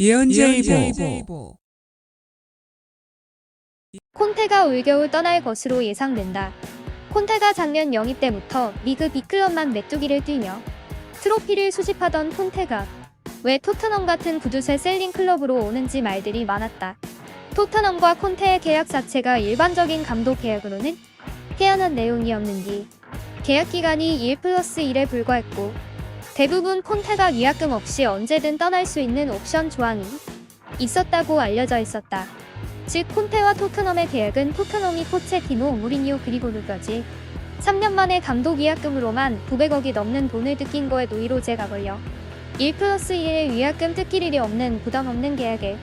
예언자의보 콘테가 올겨울 떠날 것으로 예상된다. 콘테가 작년 영입 때부터 리그 B클럽만 메뚜기를 뛰며 트로피를 수집하던 콘테가 왜 토트넘 같은 구두쇠 셀링 클럽으로 오는지 말들이 많았다. 토트넘과 콘테의 계약 자체가 일반적인 감독 계약으로는 태연한 내용이었는지 계약 기간이 1+1에 불과했고 대부분 콘테가 위약금 없이 언제든 떠날 수 있는 옵션 조항이 있었다고 알려져 있었다. 즉 콘테와 토트넘의 계약은 토트넘이 포체티노, 무리뉴 그리고 누까지 3년 만에 감독 위약금으로만 900억이 넘는 돈을 뜯긴 거에 노이로제가 걸려 1+1의 위약금 뜯길 일이 없는 부담 없는 계약에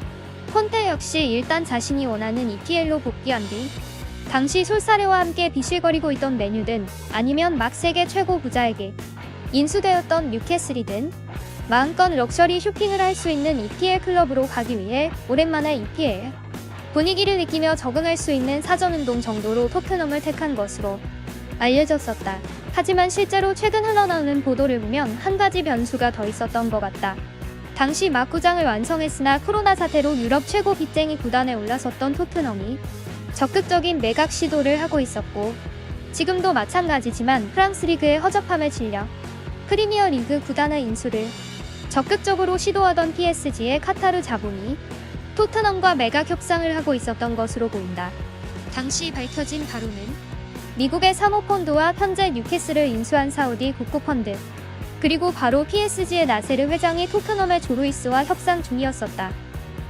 콘테 역시 일단 자신이 원하는 EPL로 복귀한 뒤 당시 솔사레와 함께 비실거리고 있던 메뉴든 아니면 막 세계 최고 부자에게 인수되었던 뉴캐슬이든 마음껏 럭셔리 쇼핑을 할 수 있는 EPL 클럽으로 가기 위해 오랜만에 EPL 분위기를 느끼며 적응할 수 있는 사전운동 정도로 토트넘을 택한 것으로 알려졌었다. 하지만 실제로 최근 흘러나오는 보도를 보면 한 가지 변수가 더 있었던 것 같다. 당시 막 구장을 완성했으나 코로나 사태로 유럽 최고 빚쟁이 구단에 올라섰던 토트넘이 적극적인 매각 시도를 하고 있었고 지금도 마찬가지지만 프랑스 리그의 허접함에 질려 프리미어 리그 구단의 인수를 적극적으로 시도하던 PSG의 카타르 자본이 토트넘과 매각 협상을 하고 있었던 것으로 보인다. 당시 밝혀진 바로는 미국의 사모펀드와 현재 뉴캐슬을 인수한 사우디 국고펀드 그리고 바로 PSG의 나세르 회장이 토트넘의 조루이스와 협상 중이었었다.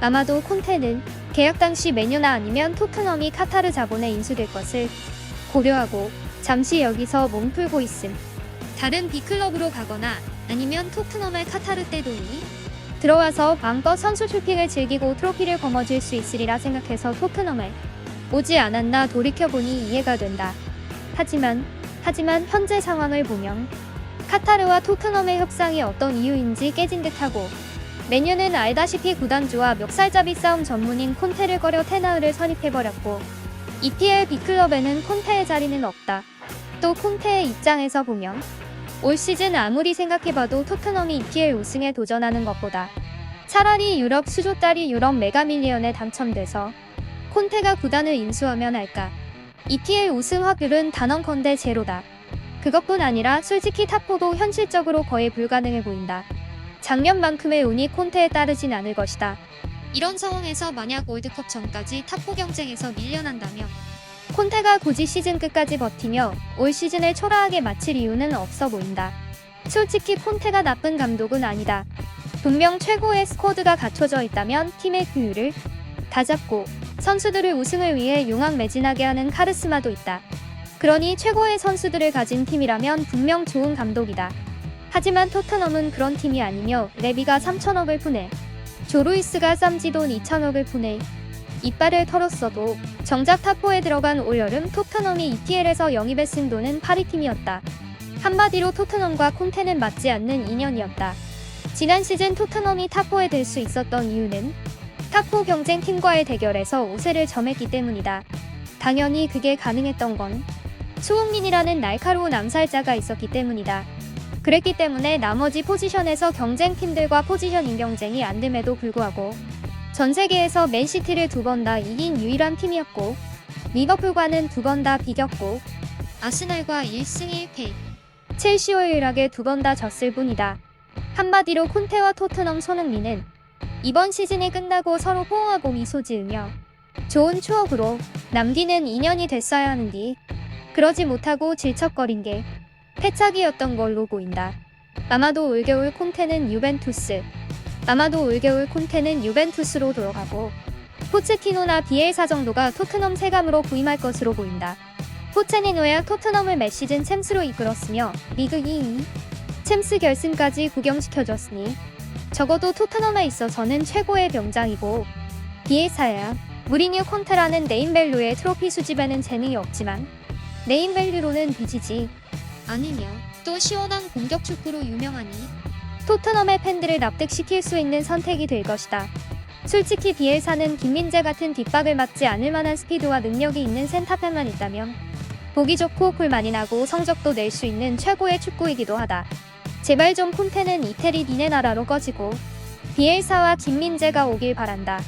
아마도 콘테는 계약 당시 메뉴나 아니면 토트넘이 카타르 자본에 인수될 것을 고려하고 잠시 여기서 몸 풀고 있음. 다른 B클럽으로 가거나 아니면 토트넘의 카타르 떼돈이 들어와서 마음껏 선수 쇼핑을 즐기고 트로피를 거머쥘 수 있으리라 생각해서 토트넘에 오지 않았나 돌이켜보니 이해가 된다. 하지만 현재 상황을 보면 카타르와 토트넘의 협상이 어떤 이유인지 깨진 듯하고 메뉴는 알다시피 구단주와 멱살잡이 싸움 전문인 콘테를 꺼려 테나흐를 선입해버렸고 EPL B클럽에는 콘테의 자리는 없다. 또 콘테의 입장에서 보면 올 시즌 아무리 생각해봐도 토트넘이 EPL 우승에 도전하는 것보다 차라리 유럽 수조 딸이 유럽 메가밀리언에 당첨돼서 콘테가 구단을 인수하면 할까. EPL 우승 확률은 단언컨대 제로다. 그것뿐 아니라 솔직히 탑4도 현실적으로 거의 불가능해 보인다. 작년만큼의 운이 콘테에 따르진 않을 것이다. 이런 상황에서 만약 월드컵 전까지 탑4 경쟁에서 밀려난다면 콘테가 굳이 시즌 끝까지 버티며 올 시즌을 초라하게 마칠 이유는 없어 보인다. 솔직히 콘테가 나쁜 감독은 아니다. 분명 최고의 스쿼드가 갖춰져 있다면 팀의 규율을 다잡고 선수들을 우승을 위해 용왕매진하게 하는 카리스마도 있다. 그러니 최고의 선수들을 가진 팀이라면 분명 좋은 감독이다. 하지만 토트넘은 그런 팀이 아니며 레비가 3천억을 푸네. 조루이스가 쌈지돈 2천억을 푸네. 이빨을 털었어도 정작 탑4에 들어간 올여름 토트넘이 EPL에서 영입에 쓴 돈은 파리팀이었다. 한마디로 토트넘과 콘테는 맞지 않는 인연이었다. 지난 시즌 토트넘이 탑4에 들 수 있었던 이유는 탑4 경쟁팀과의 대결에서 우세를 점했기 때문이다. 당연히 그게 가능했던 건 수흥민이라는 날카로운 암살자가 있었기 때문이다. 그랬기 때문에 나머지 포지션에서 경쟁팀들과 포지션 인경쟁이 안 됨에도 불구하고 전 세계에서 맨시티를 2번 다 이긴 유일한 팀이었고 리버풀과는 2번 다 비겼고 아스날과 1승 1패 첼시와 유일하게 2번 다 졌을 뿐이다. 한마디로 콘테와 토트넘 손흥민은 이번 시즌이 끝나고 서로 호응하고 미소 지으며 좋은 추억으로 남기는 인연이 됐어야 하는데 그러지 못하고 질척거린 게 패착이었던 걸로 보인다. 아마도 올겨울 콘테는 유벤투스로 돌아가고 포체티노나 비엘사 정도가 토트넘 세감으로 부임할 것으로 보인다. 포체티노야 토트넘을 매 시즌 챔스로 이끌었으며 리그 2위 챔스 결승까지 구경시켜줬으니 적어도 토트넘에 있어서는 최고의 병장이고 비엘사야 무리뉴 콘테라는 네임밸류의 트로피 수집에는 재능이 없지만 네임밸류로는 빚이지 아니며 또 시원한 공격 축구로 유명하니 토트넘의 팬들을 납득시킬 수 있는 선택이 될 것이다. 솔직히 비엘사는 김민재 같은 뒷박을 맞지 않을 만한 스피드와 능력이 있는 센터백만 있다면 보기 좋고 골 많이 나고 성적도 낼 수 있는 최고의 축구이기도 하다. 제발 좀 콘테는 이태리 니네 나라로 꺼지고 비엘사와 김민재가 오길 바란다.